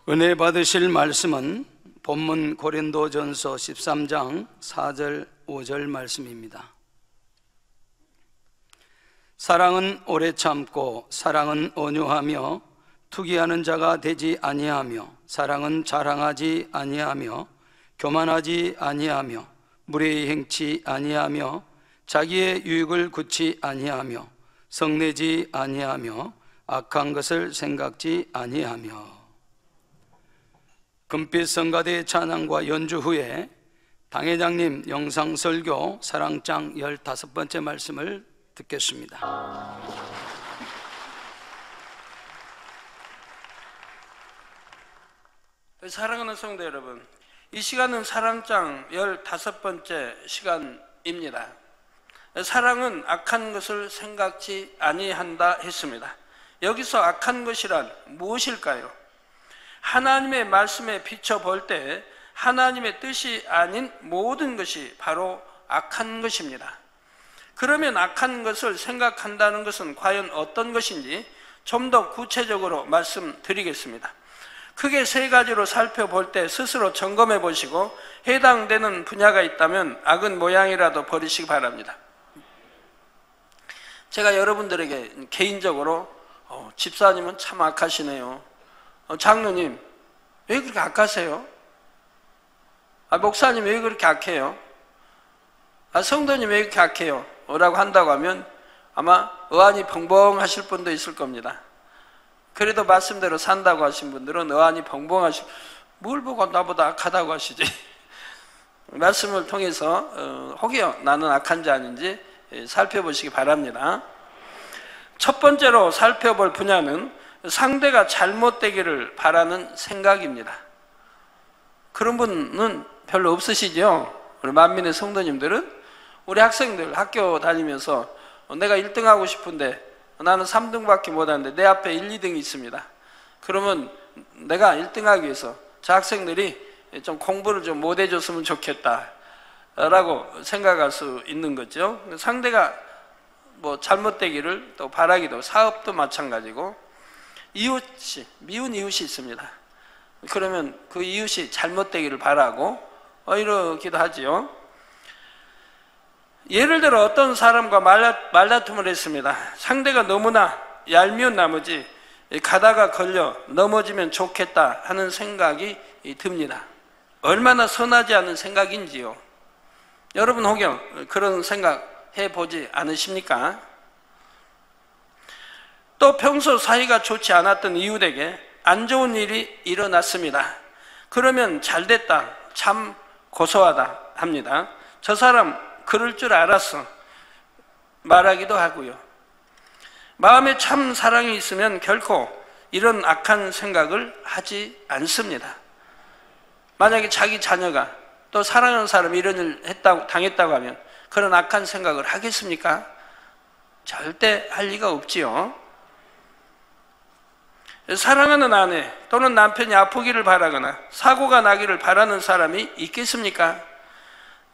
은혜 받으실 말씀은 본문 고린도전서 13장 4절 5절 말씀입니다. 사랑은 오래 참고 사랑은 온유하며 투기하는 자가 되지 아니하며 사랑은 자랑하지 아니하며 교만하지 아니하며 무례히 행치 아니하며 자기의 유익을 굳지 아니하며 성내지 아니하며 악한 것을 생각지 아니하며. 금빛 성가대 찬양과 연주 후에 당회장님 영상 설교 사랑장 15번째 말씀을 듣겠습니다. 사랑하는 성도 여러분, 이 시간은 사랑장 15번째 시간입니다. 사랑은 악한 것을 생각지 아니한다 했습니다. 여기서 악한 것이란 무엇일까요? 하나님의 말씀에 비춰볼 때 하나님의 뜻이 아닌 모든 것이 바로 악한 것입니다. 그러면 악한 것을 생각한다는 것은 과연 어떤 것인지 좀 더 구체적으로 말씀드리겠습니다. 크게 세 가지로 살펴볼 때 스스로 점검해 보시고 해당되는 분야가 있다면 악은 모양이라도 버리시기 바랍니다. 제가 여러분들에게 개인적으로 집사님은 참 악하시네요, 장로님 왜 그렇게 악하세요? 목사님 왜 그렇게 악해요? 성도님 왜 그렇게 악해요? 라고 한다고 하면 아마 어안이 벙벙하실 분도 있을 겁니다. 그래도 말씀대로 산다고 하신 분들은 어안이 벙벙하시, 뭘 보고 나보다 악하다고 하시지? 말씀을 통해서 혹여 나는 악한 자 아닌지 살펴보시기 바랍니다. 첫 번째로 살펴볼 분야는 상대가 잘못되기를 바라는 생각입니다. 그런 분은 별로 없으시죠? 우리 만민의 성도님들은, 우리 학생들 학교 다니면서 내가 1등하고 싶은데 나는 3등밖에 못하는데 내 앞에 1, 2등이 있습니다. 그러면 내가 1등하기 위해서 저 학생들이 좀 공부를 좀 못해줬으면 좋겠다 라고 생각할 수 있는 거죠. 상대가 뭐 잘못되기를 또 바라기도, 사업도 마찬가지고, 이웃이, 미운 이웃이 있습니다. 그러면 그 이웃이 잘못되기를 바라고 이러기도 하지요. 예를 들어 어떤 사람과 말다툼을 했습니다. 상대가 너무나 얄미운 나머지 가다가 걸려 넘어지면 좋겠다 하는 생각이 듭니다. 얼마나 선하지 않은 생각인지요. 여러분 혹여 그런 생각 해보지 않으십니까? 또 평소 사이가 좋지 않았던 이웃에게 안 좋은 일이 일어났습니다. 그러면 잘됐다, 참 고소하다 합니다. 저 사람 그럴 줄 알았어 말하기도 하고요. 마음에 참 사랑이 있으면 결코 이런 악한 생각을 하지 않습니다. 만약에 자기 자녀가 또 사랑하는 사람이 이런 일을 당했다고 하면 그런 악한 생각을 하겠습니까? 절대 할 리가 없지요. 사랑하는 아내 또는 남편이 아프기를 바라거나 사고가 나기를 바라는 사람이 있겠습니까?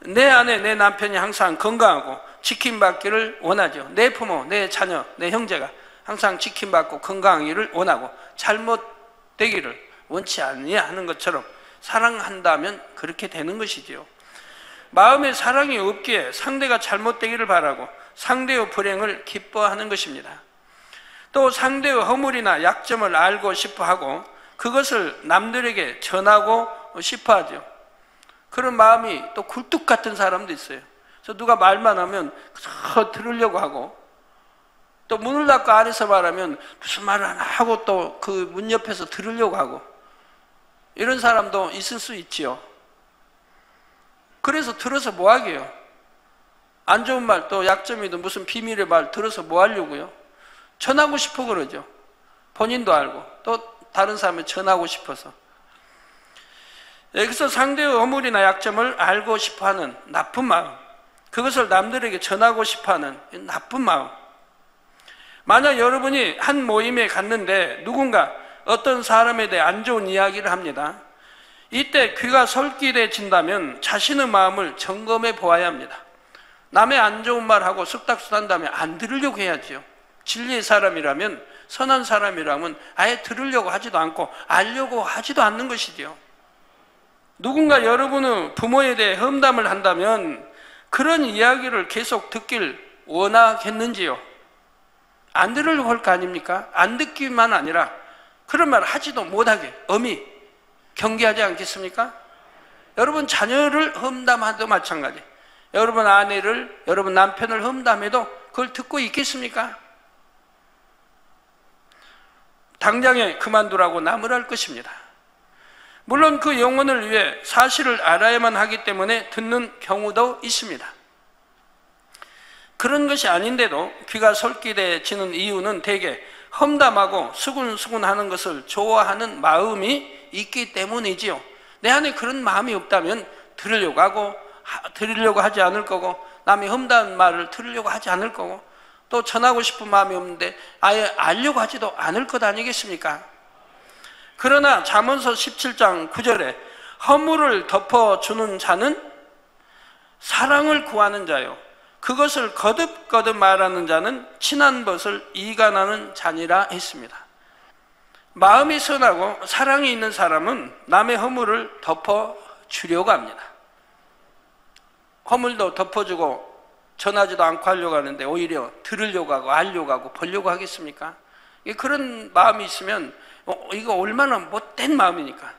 내 아내, 내 남편이 항상 건강하고 지킴받기를 원하죠. 내 부모, 내 자녀, 내 형제가 항상 지킴받고 건강하기를 원하고 잘못되기를 원치 아니하는 것처럼 사랑한다면 그렇게 되는 것이지요. 마음에 사랑이 없기에 상대가 잘못되기를 바라고 상대의 불행을 기뻐하는 것입니다. 또 상대의 허물이나 약점을 알고 싶어하고 그것을 남들에게 전하고 싶어하죠. 그런 마음이 또 굴뚝 같은 사람도 있어요. 그래서 누가 말만 하면 들으려고 하고, 또 문을 닫고 안에서 말하면 무슨 말을 안 하고 또 그 문 옆에서 들으려고 하고, 이런 사람도 있을 수 있지요. 그래서 들어서 뭐 하게요? 안 좋은 말, 또 약점이든 무슨 비밀의 말 들어서 뭐 하려고요? 전하고 싶어 그러죠. 본인도 알고 또 다른 사람에 전하고 싶어서. 여기서 상대의 허물이나 약점을 알고 싶어하는 나쁜 마음, 그것을 남들에게 전하고 싶어하는 나쁜 마음. 만약 여러분이 한 모임에 갔는데 누군가 어떤 사람에 대해 안 좋은 이야기를 합니다. 이때 귀가 솔깃해진다면 자신의 마음을 점검해 보아야 합니다. 남의 안 좋은 말하고 쓱닥쓱 한 다음에 안 들으려고 해야죠. 진리의 사람이라면 선한 사람이라면 아예 들으려고 하지도 않고 알려고 하지도 않는 것이지요. 누군가 여러분의 부모에 대해 험담을 한다면 그런 이야기를 계속 듣길 원하겠는지요? 안 들으려고 할 거 아닙니까? 안 듣기만 아니라 그런 말 하지도 못하게 엄히 경계하지 않겠습니까? 여러분 자녀를 험담하도 마찬가지. 여러분 아내를, 여러분 남편을 험담해도 그걸 듣고 있겠습니까? 당장에 그만두라고 나무랄 것입니다. 물론 그 영혼을 위해 사실을 알아야만 하기 때문에 듣는 경우도 있습니다. 그런 것이 아닌데도 귀가 솔깃해지는 이유는 대개 험담하고 수군수군하는 것을 좋아하는 마음이 있기 때문이지요. 내 안에 그런 마음이 없다면 들으려고 하지 않을 거고, 남이 험담한 말을 들으려고 하지 않을 거고, 또 전하고 싶은 마음이 없는데 아예 알려고 하지도 않을 것 아니겠습니까? 그러나 잠언서 17장 9절에 허물을 덮어주는 자는 사랑을 구하는 자요, 그것을 거듭거듭 말하는 자는 친한 것을 이간하는 자니라 했습니다. 마음이 선하고 사랑이 있는 사람은 남의 허물을 덮어주려고 합니다. 허물도 덮어주고 전하지도 않고 하려고 하는데 오히려 들으려고 하고 알려고 하고 보려고 하겠습니까? 그런 마음이 있으면 이거 얼마나 못된 마음이니까.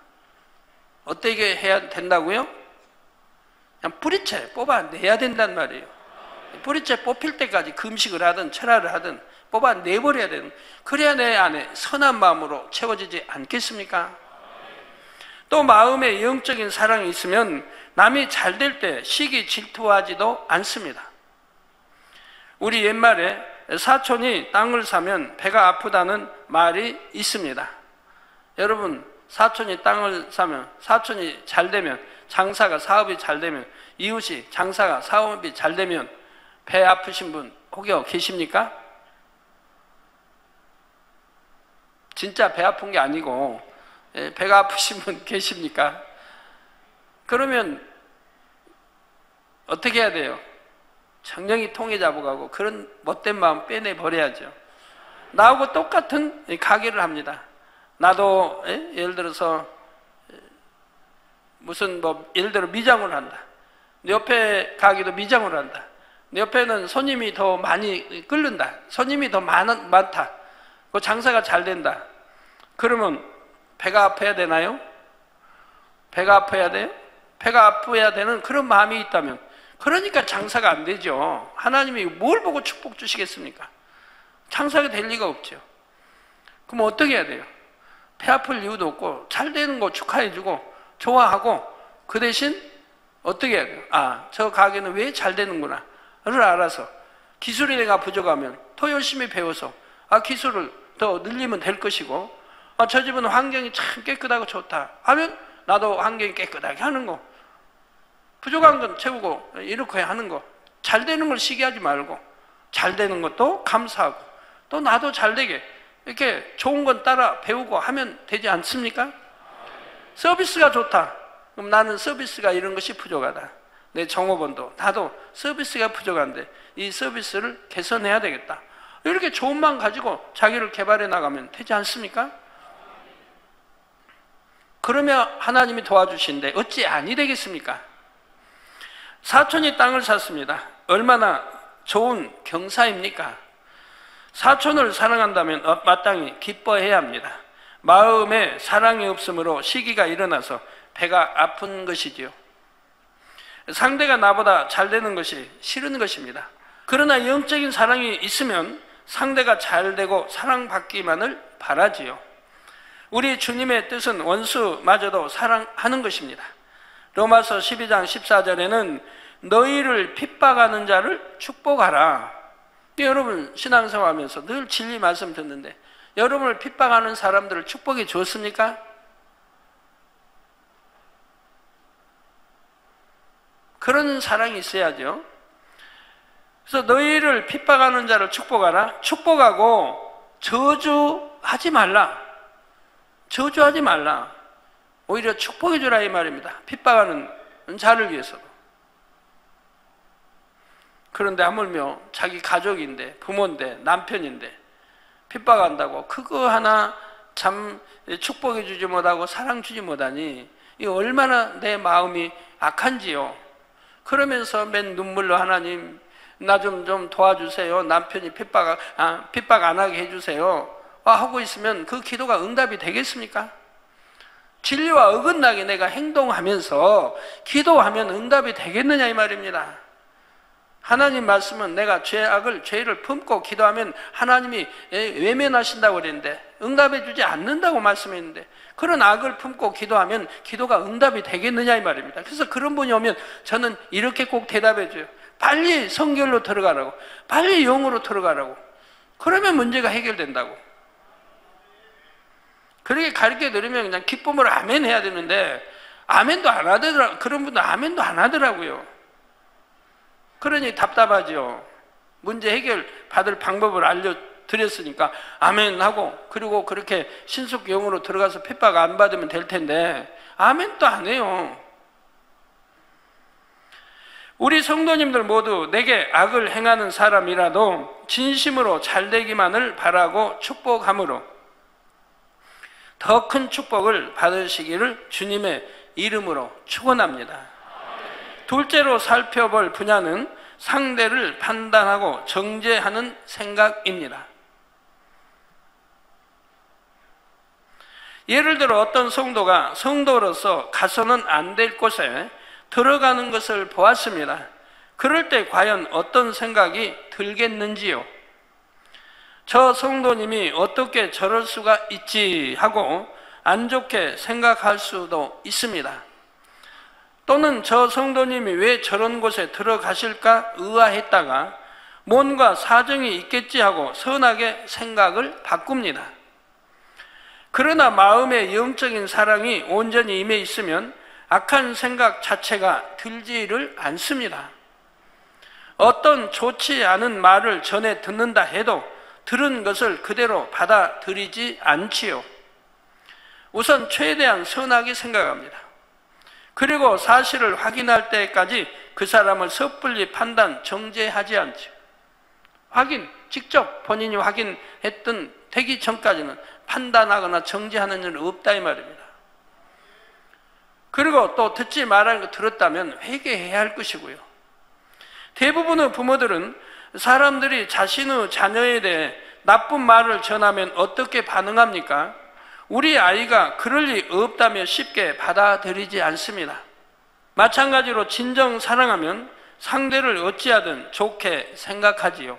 어떻게 해야 된다고요? 그냥 뿌리채 뽑아내야 된단 말이에요. 뿌리채 뽑힐 때까지 금식을 하든 철야를 하든 뽑아내버려야 되는, 그래야 내 안에 선한 마음으로 채워지지 않겠습니까? 또 마음에 영적인 사랑이 있으면 남이 잘 될 때 시기 질투하지도 않습니다. 우리 옛말에 사촌이 땅을 사면 배가 아프다는 말이 있습니다. 여러분, 사촌이 땅을 사면, 사촌이 잘 되면, 장사가 사업이 잘 되면, 이웃이 장사가 사업이 잘 되면 배 아프신 분 혹여 계십니까? 진짜 배 아픈 게 아니고 배가 아프신 분 계십니까? 그러면 어떻게 해야 돼요? 정령이 통에 잡아가고 그런 못된 마음 빼내버려야죠. 나하고 똑같은 가게를 합니다. 나도 예를 들어서 무슨 예를 들어 미장을 한다. 내 옆에 가게도 미장을 한다. 내 옆에는 손님이 더 많이 끓는다. 손님이 더 많다. 그 장사가 잘 된다. 그러면 배가 아파야 되나요? 배가 아파야 돼요? 배가 아파야 되는 그런 마음이 있다면, 그러니까 장사가 안 되죠. 하나님이 뭘 보고 축복 주시겠습니까? 장사가 될 리가 없죠. 그럼 어떻게 해야 돼요? 배 아플 이유도 없고 잘 되는 거 축하해주고 좋아하고, 그 대신 어떻게 해야 돼요? 아, 저 가게는 왜 잘 되는구나 를 알아서 기술이 내가 부족하면 더 열심히 배워서 기술을 더 늘리면 될 것이고, 저 집은 환경이 참 깨끗하고 좋다 하면 나도 환경이 깨끗하게 하는 거, 부족한 건 채우고 이렇게 하는 거, 잘 되는 걸 시기하지 말고 잘 되는 것도 감사하고 또 나도 잘 되게 이렇게 좋은 건 따라 배우고 하면 되지 않습니까? 서비스가 좋다. 그럼 나는 서비스가 이런 것이 부족하다. 내 종업원도 나도 서비스가 부족한데 이 서비스를 개선해야 되겠다. 이렇게 좋은 마음 가지고 자기를 개발해 나가면 되지 않습니까? 그러면 하나님이 도와주시는데 어찌 아니 되겠습니까? 사촌이 땅을 샀습니다. 얼마나 좋은 경사입니까? 사촌을 사랑한다면 마땅히 기뻐해야 합니다. 마음에 사랑이 없으므로 시기가 일어나서 배가 아픈 것이지요. 상대가 나보다 잘 되는 것이 싫은 것입니다. 그러나 영적인 사랑이 있으면 상대가 잘 되고 사랑받기만을 바라지요. 우리 주님의 뜻은 원수마저도 사랑하는 것입니다. 로마서 12장 14절에는 너희를 핍박하는 자를 축복하라. 여러분 신앙생활하면서 늘 진리 말씀 듣는데 여러분을 핍박하는 사람들을 축복해 주었습니까? 그런 사랑이 있어야죠. 그래서 너희를 핍박하는 자를 축복하라. 축복하고 저주하지 말라. 저주하지 말라. 오히려 축복해 주라 이 말입니다. 핍박하는 자를 위해서도. 그런데 하물며 자기 가족인데, 부모인데, 남편인데 핍박한다고 그거 하나 참 축복해 주지 못하고 사랑 주지 못하니 이 얼마나 내 마음이 악한지요. 그러면서 맨 눈물로 하나님 나 좀 도와주세요. 남편이 핍박 안 하게 해주세요. 하고 있으면 그 기도가 응답이 되겠습니까? 진리와 어긋나게 내가 행동하면서 기도하면 응답이 되겠느냐 이 말입니다. 하나님 말씀은 내가 죄를 품고 기도하면 하나님이 외면하신다고 그랬는데 응답해 주지 않는다고 말씀했는데 그런 악을 품고 기도하면 기도가 응답이 되겠느냐 이 말입니다. 그래서 그런 분이 오면 저는 이렇게 꼭 대답해 줘요. 빨리 성결로 들어가라고, 빨리 영으로 들어가라고. 그러면 문제가 해결된다고. 그렇게 가르쳐 드리면 그냥 기쁨으로 아멘 해야 되는데 아멘도 안 하더라고요. 그런 분들 아멘도 안 하더라고요. 그러니 답답하죠. 문제 해결 받을 방법을 알려드렸으니까 아멘 하고 그리고 그렇게 신속 영으로 들어가서 핍박 안 받으면 될 텐데 아멘도 안 해요. 우리 성도님들 모두 내게 악을 행하는 사람이라도 진심으로 잘되기만을 바라고 축복함으로 더 큰 축복을 받으시기를 주님의 이름으로 축원합니다. 둘째로 살펴볼 분야는 상대를 판단하고 정죄하는 생각입니다. 예를 들어 어떤 성도가 성도로서 가서는 안 될 곳에 들어가는 것을 보았습니다. 그럴 때 과연 어떤 생각이 들겠는지요? 저 성도님이 어떻게 저럴 수가 있지 하고 안 좋게 생각할 수도 있습니다. 또는 저 성도님이 왜 저런 곳에 들어가실까 의아했다가 뭔가 사정이 있겠지 하고 선하게 생각을 바꿉니다. 그러나 마음의 영적인 사랑이 온전히 임해 있으면 악한 생각 자체가 들지를 않습니다. 어떤 좋지 않은 말을 전해 듣는다 해도 들은 것을 그대로 받아들이지 않지요. 우선 최대한 선하게 생각합니다. 그리고 사실을 확인할 때까지 그 사람을 섣불리 판단, 정죄하지 않죠. 직접 본인이 확인했던 되기 전까지는 판단하거나 정죄하는 일은 없다 이 말입니다. 그리고 또 듣지 말할 거 들었다면 회개해야 할 것이고요. 대부분의 부모들은 사람들이 자신의 자녀에 대해 나쁜 말을 전하면 어떻게 반응합니까? 우리 아이가 그럴 리 없다며 쉽게 받아들이지 않습니다. 마찬가지로 진정 사랑하면 상대를 어찌하든 좋게 생각하지요.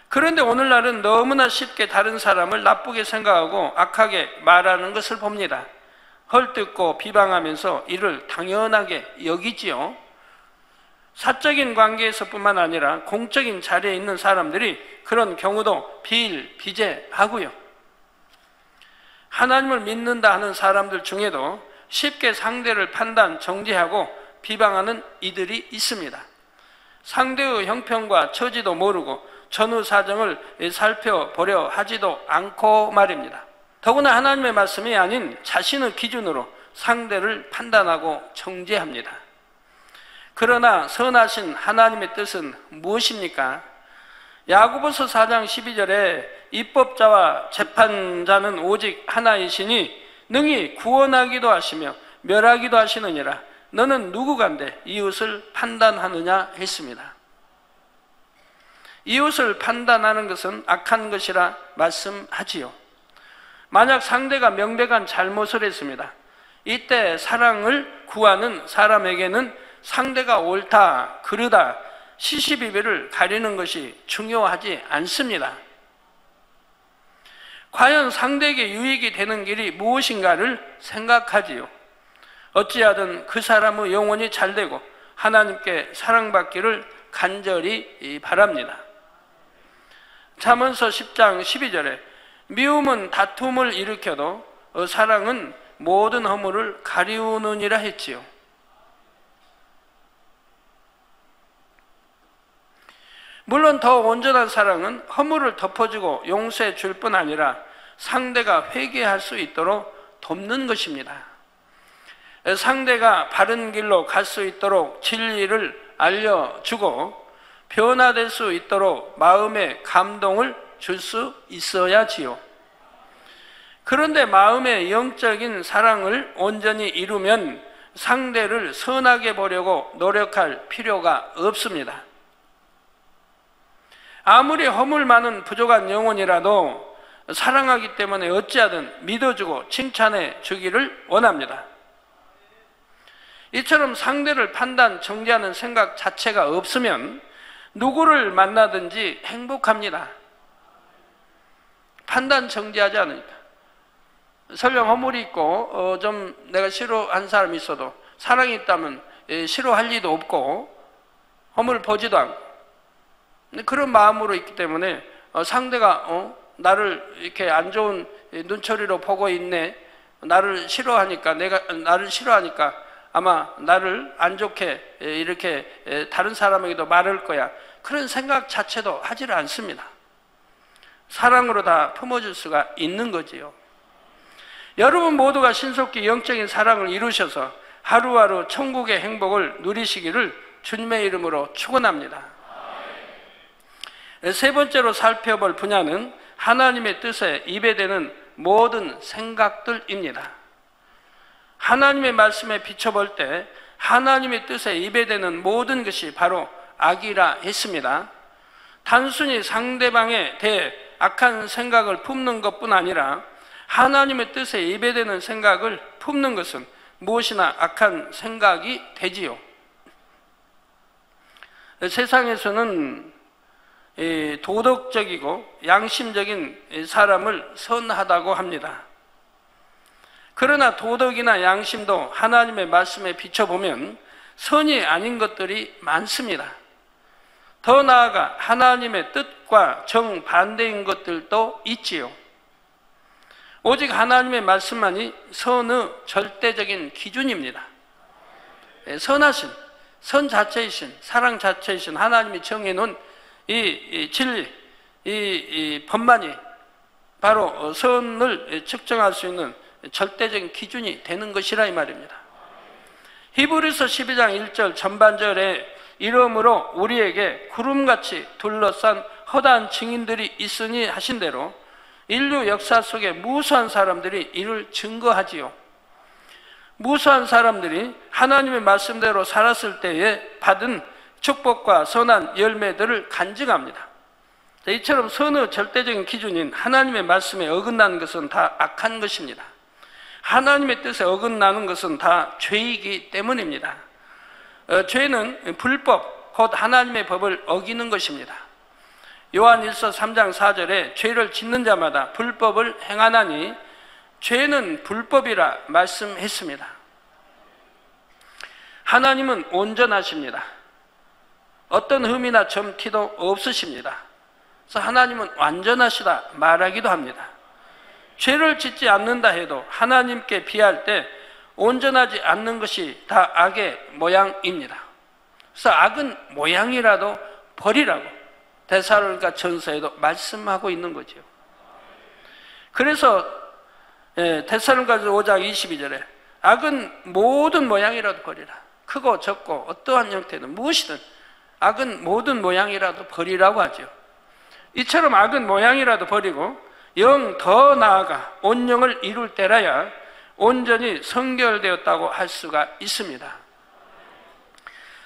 그런데 오늘날은 너무나 쉽게 다른 사람을 나쁘게 생각하고 악하게 말하는 것을 봅니다. 헐뜯고 비방하면서 이를 당연하게 여기지요. 사적인 관계에서뿐만 아니라 공적인 자리에 있는 사람들이 그런 경우도 비일비재하고요. 하나님을 믿는다 하는 사람들 중에도 쉽게 상대를 판단, 정죄하고 비방하는 이들이 있습니다. 상대의 형편과 처지도 모르고 전후 사정을 살펴보려 하지도 않고 말입니다. 더구나 하나님의 말씀이 아닌 자신의 기준으로 상대를 판단하고 정죄합니다. 그러나 선하신 하나님의 뜻은 무엇입니까? 야고보서 4장 12절에 입법자와 재판자는 오직 하나이시니 능히 구원하기도 하시며 멸하기도 하시느니라. 너는 누구간데 이웃을 판단하느냐 했습니다. 이웃을 판단하는 것은 악한 것이라 말씀하지요. 만약 상대가 명백한 잘못을 했습니다. 이때 사랑을 구하는 사람에게는 상대가 옳다, 그르다, 시시비비를 가리는 것이 중요하지 않습니다. 과연 상대에게 유익이 되는 길이 무엇인가를 생각하지요. 어찌하든 그 사람의 영혼이 잘되고 하나님께 사랑받기를 간절히 바랍니다. 잠언서 10장 12절에 미움은 다툼을 일으켜도 사랑은 모든 허물을 가리우느니라 했지요. 물론 더 온전한 사랑은 허물을 덮어주고 용서해 줄 뿐 아니라 상대가 회개할 수 있도록 돕는 것입니다. 상대가 바른 길로 갈 수 있도록 진리를 알려주고 변화될 수 있도록 마음의 감동을 줄 수 있어야지요. 그런데 마음의 영적인 사랑을 온전히 이루면 상대를 선하게 보려고 노력할 필요가 없습니다. 아무리 허물 많은 부족한 영혼이라도 사랑하기 때문에 어찌하든 믿어주고 칭찬해 주기를 원합니다. 이처럼 상대를 판단, 정죄하는 생각 자체가 없으면 누구를 만나든지 행복합니다. 판단, 정죄하지 않으니까. 설령 허물이 있고 좀 내가 싫어하는 사람이 있어도 사랑이 있다면 싫어할 리도 없고 허물을 보지도 않고 그런 마음으로 있기 때문에 상대가 나를 이렇게 안 좋은 눈초리로 보고 있네, 나를 싫어하니까, 내가 나를 싫어하니까 아마 나를 안 좋게 이렇게 다른 사람에게도 말할 거야, 그런 생각 자체도 하지를 않습니다. 사랑으로 다 품어줄 수가 있는 거지요. 여러분 모두가 신속히 영적인 사랑을 이루셔서 하루하루 천국의 행복을 누리시기를 주님의 이름으로 축원합니다. 세 번째로 살펴볼 분야는 하나님의 뜻에 입에대는 모든 생각들입니다. 하나님의 말씀에 비춰볼 때 하나님의 뜻에 입에대는 모든 것이 바로 악이라 했습니다. 단순히 상대방에 대해 악한 생각을 품는 것뿐 아니라 하나님의 뜻에 입에대는 생각을 품는 것은 무엇이나 악한 생각이 되지요. 세상에서는 도덕적이고 양심적인 사람을 선하다고 합니다. 그러나 도덕이나 양심도 하나님의 말씀에 비춰보면 선이 아닌 것들이 많습니다. 더 나아가 하나님의 뜻과 정반대인 것들도 있지요. 오직 하나님의 말씀만이 선의 절대적인 기준입니다. 선하신, 선 자체이신, 사랑 자체이신 하나님이 정해놓은 이 진리, 이 법만이 바로 선을 측정할 수 있는 절대적인 기준이 되는 것이라 이 말입니다. 히브리서 12장 1절 전반절에 이러므로 우리에게 구름같이 둘러싼 허다한 증인들이 있으니 하신 대로 인류 역사 속에 무수한 사람들이 이를 증거하지요. 무수한 사람들이 하나님의 말씀대로 살았을 때에 받은 축복과 선한 열매들을 간증합니다. 이처럼 선의 절대적인 기준인 하나님의 말씀에 어긋나는 것은 다 악한 것입니다. 하나님의 뜻에 어긋나는 것은 다 죄이기 때문입니다. 죄는 불법, 곧 하나님의 법을 어기는 것입니다. 요한일서 3장 4절에 죄를 짓는 자마다 불법을 행하나니 죄는 불법이라 말씀했습니다. 하나님은 온전하십니다. 어떤 흠이나 점티도 없으십니다. 그래서 하나님은 완전하시다 말하기도 합니다. 죄를 짓지 않는다 해도 하나님께 비할 때 온전하지 않는 것이 다 악의 모양입니다. 그래서 악은 모양이라도 버리라고 데살로니가 전서에도 말씀하고 있는 거죠. 그래서 데살로니가서 5장 22절에 악은 모든 모양이라도 버리라. 크고 적고 어떠한 형태든 무엇이든 악은 모든 모양이라도 버리라고 하죠. 이처럼 악은 모양이라도 버리고 영 더 나아가 온영을 이룰 때라야 온전히 성결되었다고 할 수가 있습니다.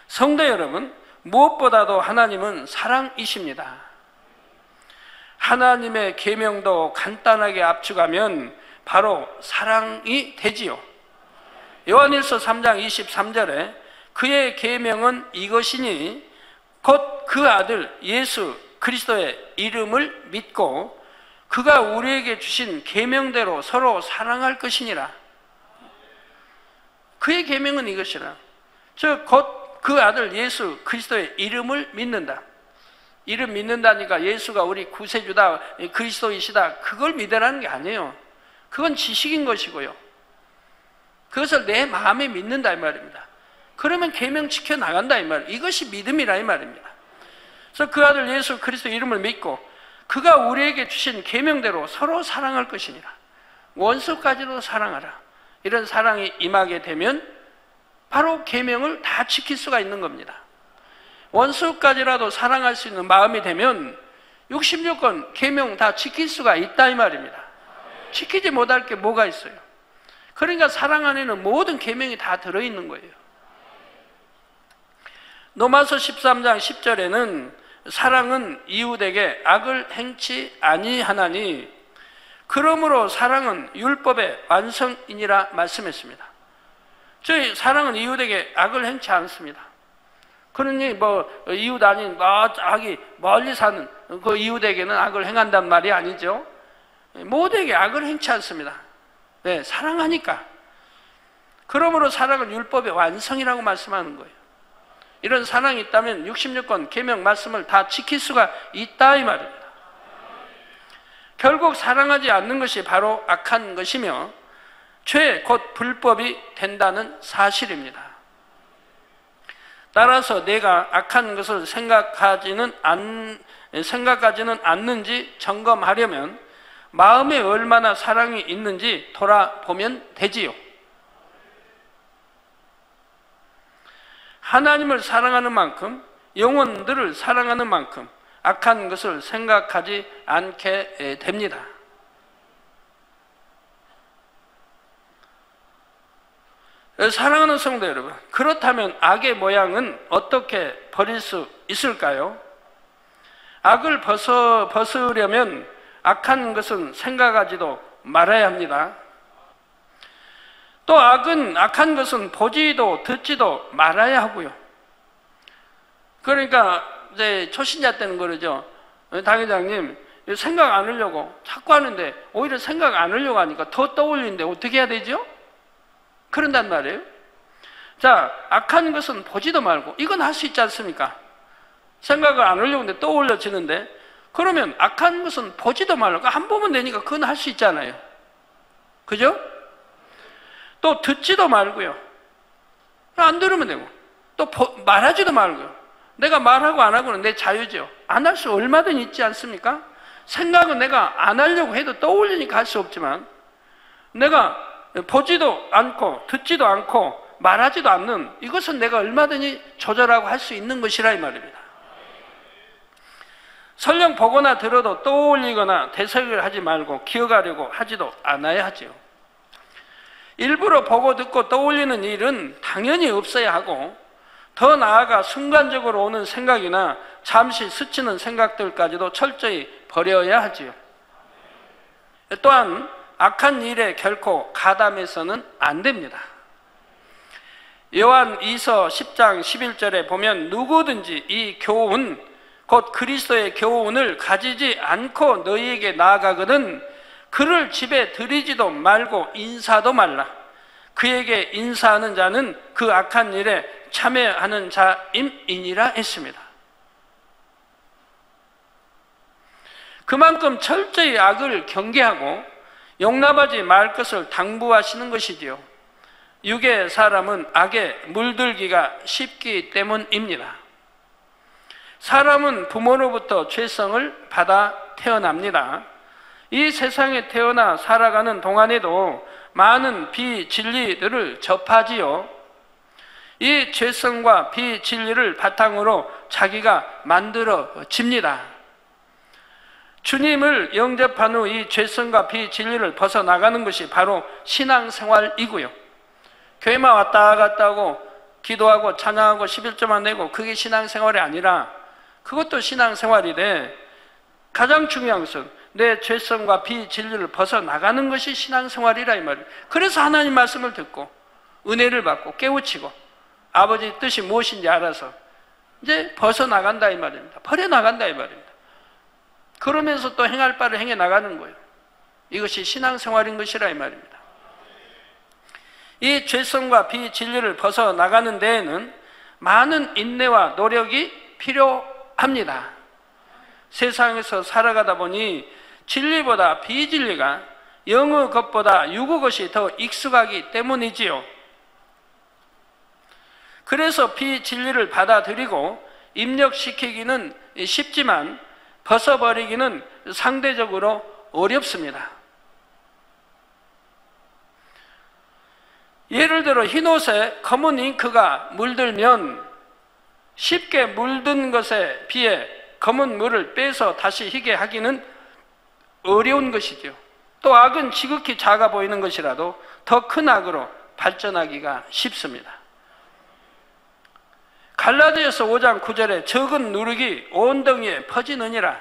성도 여러분, 무엇보다도 하나님은 사랑이십니다. 하나님의 계명도 간단하게 압축하면 바로 사랑이 되지요. 요한일서 3장 23절에 그의 계명은 이것이니 곧 그 아들 예수 그리스도의 이름을 믿고 그가 우리에게 주신 계명대로 서로 사랑할 것이니라. 그의 계명은 이것이라. 즉 곧 그 아들 예수 그리스도의 이름을 믿는다. 이름 믿는다니까 예수가 우리 구세주다, 그리스도이시다, 그걸 믿으라는 게 아니에요. 그건 지식인 것이고요. 그것을 내 마음에 믿는다 이 말입니다. 그러면 계명 지켜 나간다 이 말. 이것이 믿음이라 이 말입니다. 그래서 그 아들 예수 그리스도 이름을 믿고 그가 우리에게 주신 계명대로 서로 사랑할 것이니라. 원수까지도 사랑하라. 이런 사랑이 임하게 되면 바로 계명을 다 지킬 수가 있는 겁니다. 원수까지라도 사랑할 수 있는 마음이 되면 66권 계명 다 지킬 수가 있다 이 말입니다. 지키지 못할 게 뭐가 있어요? 그러니까 사랑 안에는 모든 계명이 다 들어있는 거예요. 로마서 13장 10절에는 사랑은 이웃에게 악을 행치 아니하나니 그러므로 사랑은 율법의 완성이니라 말씀했습니다. 저희 사랑은 이웃에게 악을 행치 않습니다. 그러니 이웃 아닌 저기 멀리 사는 그 이웃에게는 악을 행한단 말이 아니죠. 모두에게 악을 행치 않습니다. 네, 사랑하니까. 그러므로 사랑은 율법의 완성이라고 말씀하는 거예요. 이런 사랑이 있다면 66권 계명 말씀을 다 지킬 수가 있다 이 말입니다. 결국 사랑하지 않는 것이 바로 악한 것이며 죄 곧 불법이 된다는 사실입니다. 따라서 내가 악한 것을 생각하지는 않는지 점검하려면 마음에 얼마나 사랑이 있는지 돌아보면 되지요. 하나님을 사랑하는 만큼, 영혼들을 사랑하는 만큼 악한 것을 생각하지 않게 됩니다. 사랑하는 성도 여러분, 그렇다면 악의 모양은 어떻게 버릴 수 있을까요? 악을 벗으려면 악한 것은 생각하지도 말아야 합니다. 또 악한 것은 보지도 듣지도 말아야 하고요. 그러니까 이제 초신자 때는 그러죠. 당 회장님 생각 안 하려고 자꾸 하는데 오히려 생각 안 하려고 하니까 더 떠올리는데 어떻게 해야 되죠? 그런단 말이에요. 자, 악한 것은 보지도 말고 이건 할 수 있지 않습니까? 생각을 안 하려고 하는데 떠올려지는데 그러면 악한 것은 보지도 말고 한 보면 되니까 그건 할 수 있잖아요. 그죠? 또 듣지도 말고요. 안 들으면 되고 또 말하지도 말고요. 내가 말하고 안 하고는 내 자유죠. 안 할 수 얼마든지 있지 않습니까? 생각은 내가 안 하려고 해도 떠올리니까 할 수 없지만 내가 보지도 않고 듣지도 않고 말하지도 않는 이것은 내가 얼마든지 조절하고 할 수 있는 것이라 이 말입니다. 설령 보거나 들어도 떠올리거나 되새기를 하지 말고 기억하려고 하지도 않아야 하지요. 일부러 보고 듣고 떠올리는 일은 당연히 없어야 하고 더 나아가 순간적으로 오는 생각이나 잠시 스치는 생각들까지도 철저히 버려야 하지요. 또한 악한 일에 결코 가담해서는 안 됩니다. 요한 2서 10장 11절에 보면 누구든지 이 교훈 곧 그리스도의 교훈을 가지지 않고 너희에게 나아가거든 그를 집에 들이지도 말고 인사도 말라. 그에게 인사하는 자는 그 악한 일에 참여하는 자임이니라 했습니다. 그만큼 철저히 악을 경계하고 용납하지 말 것을 당부하시는 것이지요. 육의 사람은 악에 물들기가 쉽기 때문입니다. 사람은 부모로부터 죄성을 받아 태어납니다. 이 세상에 태어나 살아가는 동안에도 많은 비진리들을 접하지요. 이 죄성과 비진리를 바탕으로 자기가 만들어집니다. 주님을 영접한 후 이 죄성과 비진리를 벗어나가는 것이 바로 신앙생활이고요. 교회만 왔다 갔다 하고 기도하고 찬양하고 11조만 내고 그게 신앙생활이 아니라 그것도 신앙생활이래. 가장 중요한 것은 내 죄성과 비진리를 벗어나가는 것이 신앙생활이라 이 말이에요. 그래서 하나님 말씀을 듣고 은혜를 받고 깨우치고 아버지 뜻이 무엇인지 알아서 이제 벗어나간다 이 말입니다. 버려나간다 이 말입니다. 그러면서 또 행할 바를 행해 나가는 거예요. 이것이 신앙생활인 것이라 이 말입니다. 이 죄성과 비진리를 벗어나가는 데에는 많은 인내와 노력이 필요합니다. 세상에서 살아가다 보니 진리보다 비진리가 영의 것보다 육의 것이 더 익숙하기 때문이지요. 그래서 비진리를 받아들이고 입력시키기는 쉽지만 벗어버리기는 상대적으로 어렵습니다. 예를 들어 흰옷에 검은 잉크가 물들면 쉽게 물든 것에 비해 검은 물을 빼서 다시 희게 하기는 어려운 것이죠. 또 악은 지극히 작아 보이는 것이라도 더 큰 악으로 발전하기가 쉽습니다. 갈라디아서 5장 9절에 적은 누룩이 온 덩이에 퍼지느니라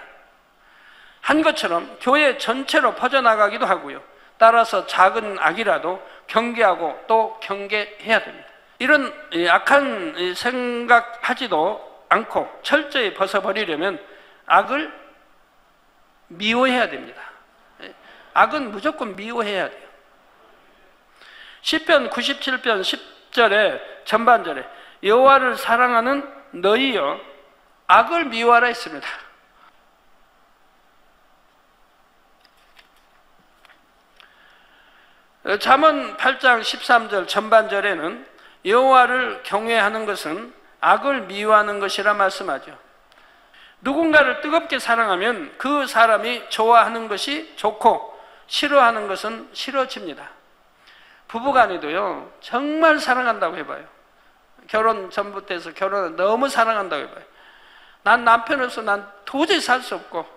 한 것처럼 교회 전체로 퍼져나가기도 하고요. 따라서 작은 악이라도 경계하고 또 경계해야 됩니다. 이런 악한 생각하지도 않고 철저히 벗어버리려면 악을 미워해야 됩니다. 악은 무조건 미워해야 돼요. 시편 97편 10절에 전반절에 여호와를 사랑하는 너희여 악을 미워하라 했습니다. 잠언 8장 13절 전반절에는 여호와를 경외하는 것은 악을 미워하는 것이라 말씀하죠. 누군가를 뜨겁게 사랑하면 그 사람이 좋아하는 것이 좋고 싫어하는 것은 싫어집니다. 부부간에도요, 정말 사랑한다고 해봐요. 결혼 전부터 해서 결혼을 너무 사랑한다고 해봐요. 난 남편 없어 난 도저히 살 수 없고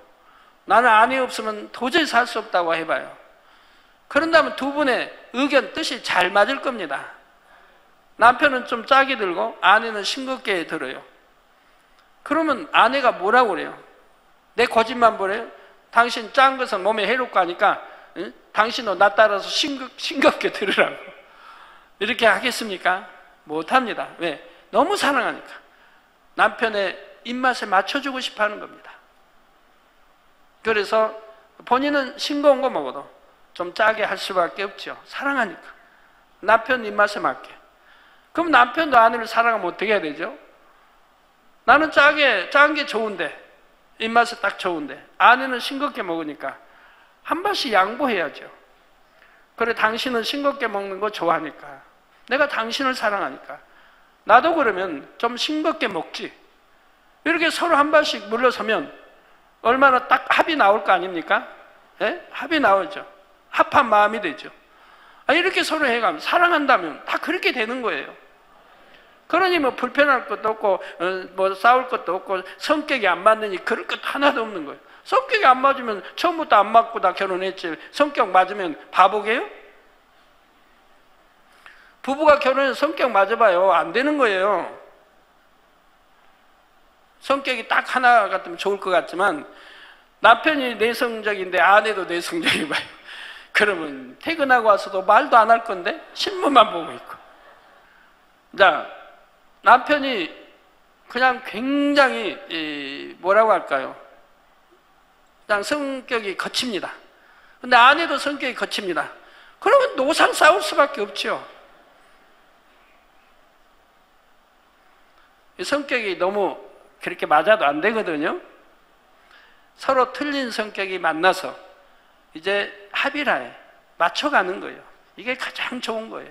나는 아내 없으면 도저히 살 수 없다고 해봐요. 그런다면 두 분의 의견, 뜻이 잘 맞을 겁니다. 남편은 좀 짜게 들고 아내는 싱겁게 들어요. 그러면 아내가 뭐라고 그래요? 내 고집만 보래요? 당신 짠 것은 몸에 해롭고 하니까 응? 당신도 나 따라서 싱겁게 들으라고 이렇게 하겠습니까? 못합니다. 왜? 너무 사랑하니까 남편의 입맛에 맞춰주고 싶어 하는 겁니다. 그래서 본인은 싱거운 거 먹어도 좀 짜게 할 수밖에 없죠. 사랑하니까 남편 입맛에 맞게. 그럼 남편도 아내를 사랑하면 어떻게 해야 되죠? 나는 짠 게 좋은데 입맛에 딱 좋은데 아내는 싱겁게 먹으니까 한 번씩 양보해야죠. 그래 당신은 싱겁게 먹는 거 좋아하니까 내가 당신을 사랑하니까 나도 그러면 좀 싱겁게 먹지. 이렇게 서로 한 번씩 물러서면 얼마나 딱 합이 나올 거 아닙니까? 예? 합이 나오죠. 합한 마음이 되죠. 이렇게 서로 해가면 사랑한다면 다 그렇게 되는 거예요. 그러니 뭐 불편할 것도 없고 뭐 싸울 것도 없고 성격이 안 맞느니 그럴 것 하나도 없는 거예요. 성격이 안 맞으면 처음부터 안 맞고 다 결혼했지 성격 맞으면 바보게요? 부부가 결혼해서 성격 맞아봐요. 안 되는 거예요. 성격이 딱 하나 같으면 좋을 것 같지만 남편이 내성적인데 아내도 내성적이 봐요. 그러면 퇴근하고 와서도 말도 안 할 건데 신문만 보고 있고. 자, 남편이 그냥 굉장히 뭐라고 할까요? 그냥 성격이 거칩니다. 근데 아내도 성격이 거칩니다. 그러면 노상 싸울 수밖에 없죠. 성격이 너무 그렇게 맞아도 안 되거든요. 서로 틀린 성격이 만나서 이제 합의라에 맞춰가는 거예요. 이게 가장 좋은 거예요.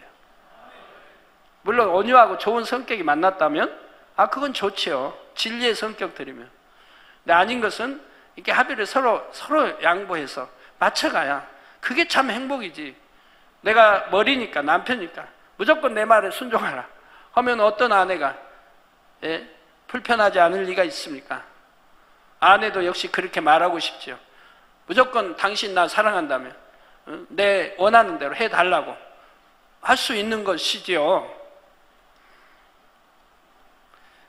물론 온유하고 좋은 성격이 만났다면 그건 좋죠. 진리의 성격들이면. 근데 아닌 것은 이렇게 합의를 서로 양보해서 맞춰가야 그게 참 행복이지. 내가 머리니까 남편이니까 무조건 내 말에 순종하라 하면 어떤 아내가 불편하지 않을 리가 있습니까? 아내도 역시 그렇게 말하고 싶죠. 무조건 당신 나 사랑한다면 내 원하는 대로 해달라고 할 수 있는 것이지요.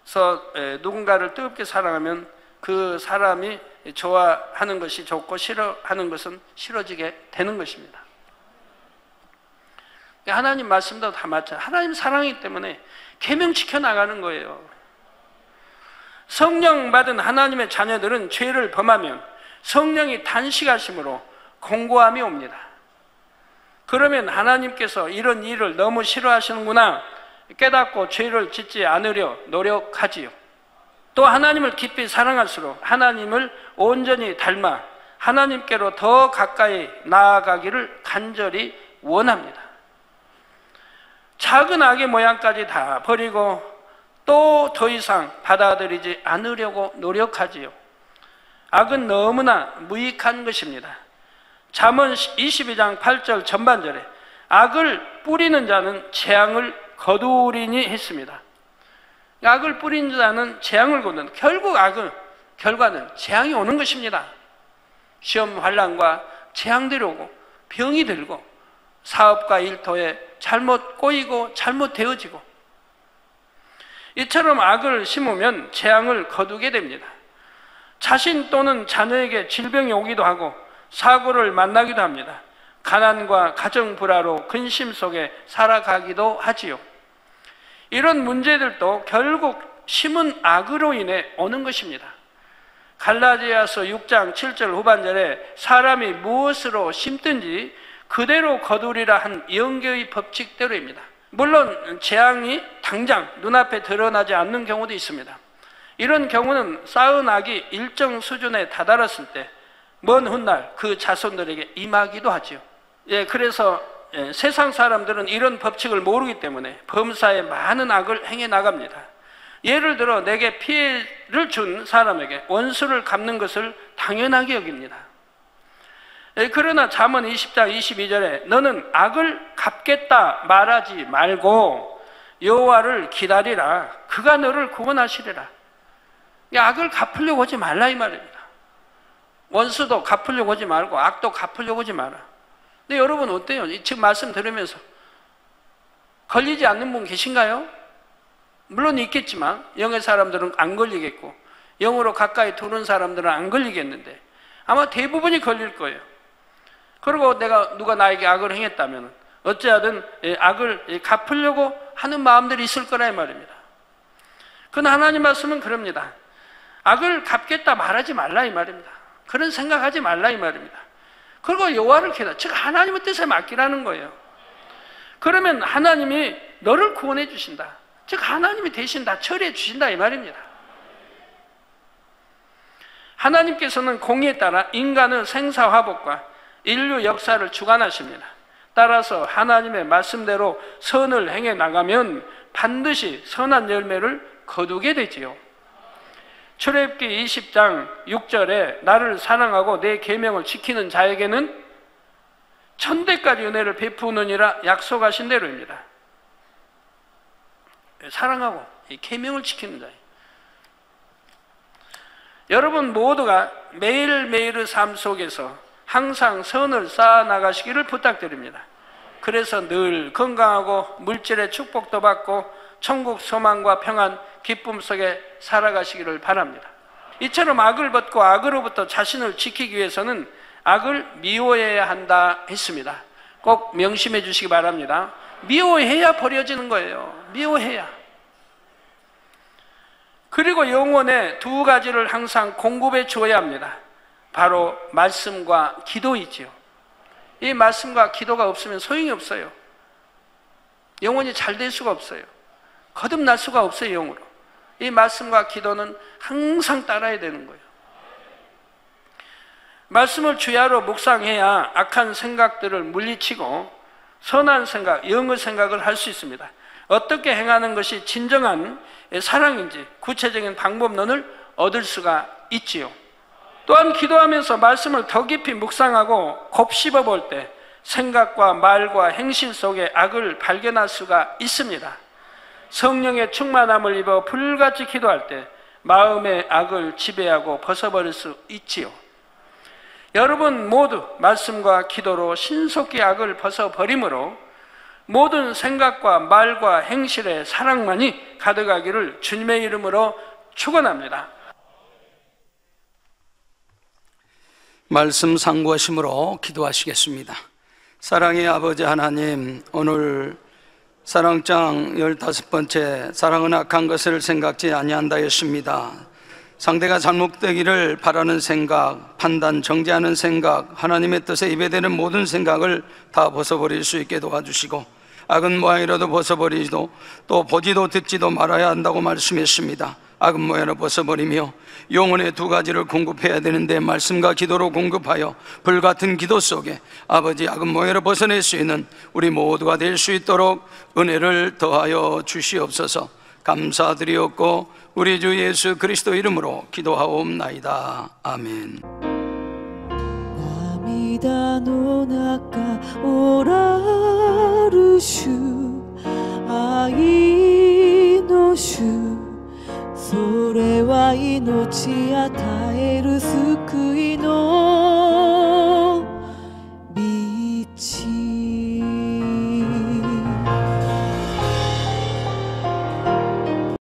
그래서 누군가를 뜨겁게 사랑하면 그 사람이 좋아하는 것이 좋고 싫어하는 것은 싫어지게 되는 것입니다. 하나님 말씀도 다 맞잖아요. 하나님 사랑이기 때문에 계명 지켜나가는 거예요. 성령 받은 하나님의 자녀들은 죄를 범하면 성령이 단식하심으로 공고함이 옵니다. 그러면 하나님께서 이런 일을 너무 싫어하시는구나 깨닫고 죄를 짓지 않으려 노력하지요. 또 하나님을 깊이 사랑할수록 하나님을 온전히 닮아 하나님께로 더 가까이 나아가기를 간절히 원합니다. 작은 악의 모양까지 다 버리고 또 더 이상 받아들이지 않으려고 노력하지요. 악은 너무나 무익한 것입니다. 잠언 22장 8절 전반절에 악을 뿌리는 자는 재앙을 거두리니 했습니다. 악을 뿌리는 자는 재앙을 거둔다. 결국 악은 결과는 재앙이 오는 것입니다. 시험 환난과 재앙들이 오고 병이 들고 사업과 일터에 잘못 꼬이고 잘못 되어지고, 이처럼 악을 심으면 재앙을 거두게 됩니다. 자신 또는 자녀에게 질병이 오기도 하고 사고를 만나기도 합니다. 가난과 가정 불화로 근심 속에 살아가기도 하지요. 이런 문제들도 결국 심은 악으로 인해 오는 것입니다. 갈라디아서 6장 7절 후반절에 사람이 무엇으로 심든지 그대로 거두리라 한 영계의 법칙대로입니다. 물론 재앙이 당장 눈앞에 드러나지 않는 경우도 있습니다. 이런 경우는 쌓은 악이 일정 수준에 다다랐을 때 먼 훗날 그 자손들에게 임하기도 하지요. 그래서 세상 사람들은 이런 법칙을 모르기 때문에 범사에 많은 악을 행해 나갑니다. 예를 들어 내게 피해를 준 사람에게 원수를 갚는 것을 당연하게 여깁니다. 그러나 잠언 20장 22절에 너는 악을 갚겠다 말하지 말고 여호와를 기다리라. 그가 너를 구원하시리라. 악을 갚으려고 하지 말라 이 말입니다. 원수도 갚으려고 하지 말고 악도 갚으려고 하지 마라. 근데 여러분 어때요? 지금 말씀 들으면서 걸리지 않는 분 계신가요? 물론 있겠지만 영의 사람들은 안 걸리겠고 영으로 가까이 두는 사람들은 안 걸리겠는데 아마 대부분이 걸릴 거예요. 그리고 누가 나에게 악을 행했다면 어찌하든 악을 갚으려고 하는 마음들이 있을 거라 이 말입니다. 그러나 하나님 말씀은 그럽니다. 악을 갚겠다 말하지 말라 이 말입니다. 그런 생각하지 말라 이 말입니다. 그리고 여호와를 기다려, 즉 하나님의 뜻에 맡기라는 거예요. 그러면 하나님이 너를 구원해 주신다. 즉 하나님이 대신 다 처리해 주신다 이 말입니다. 하나님께서는 공의에 따라 인간의 생사화복과 인류 역사를 주관하십니다. 따라서 하나님의 말씀대로 선을 행해 나가면 반드시 선한 열매를 거두게 되지요. 출애굽기 20장 6절에 나를 사랑하고 내 계명을 지키는 자에게는 천대까지 은혜를 베푸느니라 약속하신 대로입니다. 사랑하고 이 계명을 지키는 자예요. 여러분 모두가 매일매일의 삶 속에서 항상 선을 쌓아 나가시기를 부탁드립니다. 그래서 늘 건강하고 물질의 축복도 받고 천국 소망과 평안, 기쁨 속에 살아가시기를 바랍니다. 이처럼 악을 벗고 악으로부터 자신을 지키기 위해서는 악을 미워해야 한다 했습니다. 꼭 명심해 주시기 바랍니다. 미워해야 버려지는 거예요. 미워해야. 그리고 영혼의 두 가지를 항상 공급해 주어야 합니다. 바로 말씀과 기도이지요. 이 말씀과 기도가 없으면 소용이 없어요. 영혼이 잘 될 수가 없어요. 거듭날 수가 없어요. 영으로. 이 말씀과 기도는 항상 따라야 되는 거예요. 말씀을 주야로 묵상해야 악한 생각들을 물리치고 선한 생각, 영의 생각을 할 수 있습니다. 어떻게 행하는 것이 진정한 사랑인지 구체적인 방법론을 얻을 수가 있지요. 또한 기도하면서 말씀을 더 깊이 묵상하고 곱씹어 볼 때 생각과 말과 행실 속에 악을 발견할 수가 있습니다. 성령의 충만함을 입어 불같이 기도할 때 마음의 악을 지배하고 벗어버릴 수 있지요. 여러분 모두 말씀과 기도로 신속히 악을 벗어버림으로 모든 생각과 말과 행실의 사랑만이 가득하기를 주님의 이름으로 축원합니다. 말씀 상고하심으로 기도하시겠습니다. 사랑의 아버지 하나님, 오늘 사랑장 15번째 사랑은 악한 것을 생각지 아니한다 했습니다. 상대가 잘못되기를 바라는 생각, 판단, 정죄하는 생각, 하나님의 뜻에 입에대는 모든 생각을 다 벗어버릴 수 있게 도와주시고 악은 모양이라도 벗어버리지도 또 보지도 듣지도 말아야 한다고 말씀했습니다. 악은 모양을 벗어버리며 영혼의 두 가지를 공급해야 되는데 말씀과 기도로 공급하여 불같은 기도 속에 아버지 악은 모양을 벗어낼 수 있는 우리 모두가 될 수 있도록 은혜를 더하여 주시옵소서. 감사드리옵고 우리 주 예수 그리스도 이름으로 기도하옵나이다. 아멘.涙の中おらる主愛の主それは命与える救いの